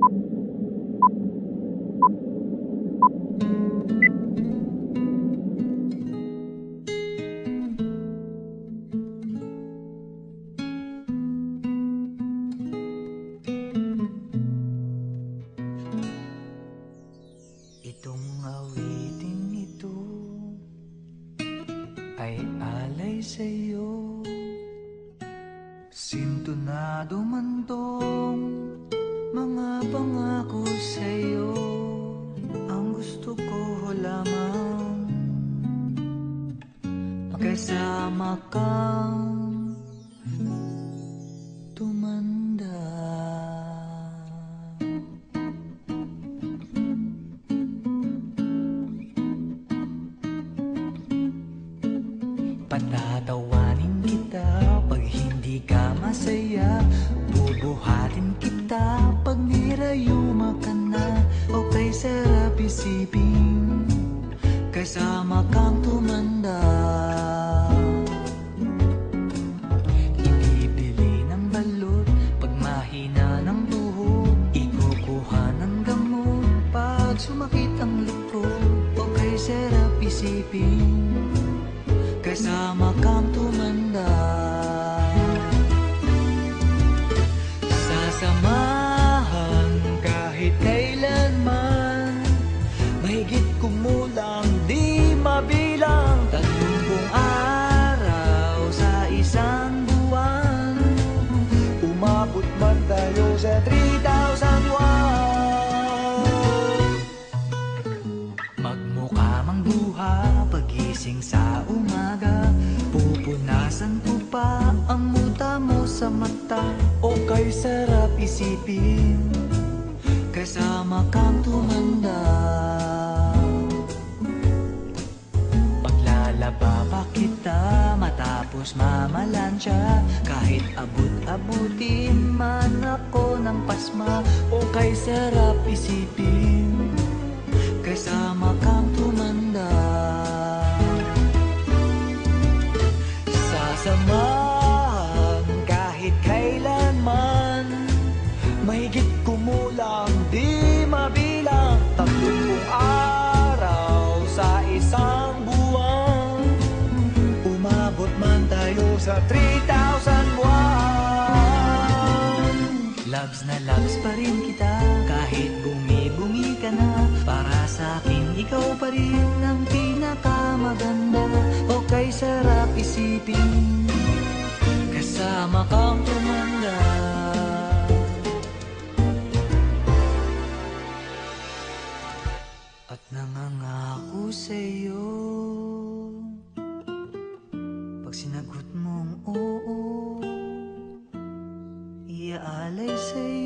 Itong awiting ito ay alay sa'yo. Sintonado man tong mga pangako sa'yo. Ang gusto ko lamang magkasama kang tumanda. Patatawanin kita pag hindi ka masaya. Bubuhatin kita pag nirayuma ka na. O kay sarap isipin kasama kang tumanda. Ibibili ng balot pag mahina ng buhok. Ikukuha ng gamot pag sumakit ang likod. O kay sarap isipin kasama kang tumanda. Sasamahan kahit kailanman, mahigit kumulang di mabilang. 30 araw sa isang buwan, umabot man tayo sa 3,001. Magmukha mang buha pagising sa umaga, pupunasan ko pa ang muta mo sa mata. O kay sarap isipin kasama kang tumanda. Paglalaba pa kita matapos mamalansya, kahit abut-abutin man ako ng pasma. O kay sarap isipin kasama kang tumanda. Sasamahan kahit kailanman, mahigit kumulang di mabilang. 30 araw sa isang buwan, umabot man tayo sa 3,001. Loves na loves pa rin kita kahit bumi-bumi ka na. Para sa akin ikaw pa rin ang pinakamaganda. O kay sarap isipin kasama kang tumanda. At nangangako sa'yo pag sinagot mong oo, iaalay sa'yo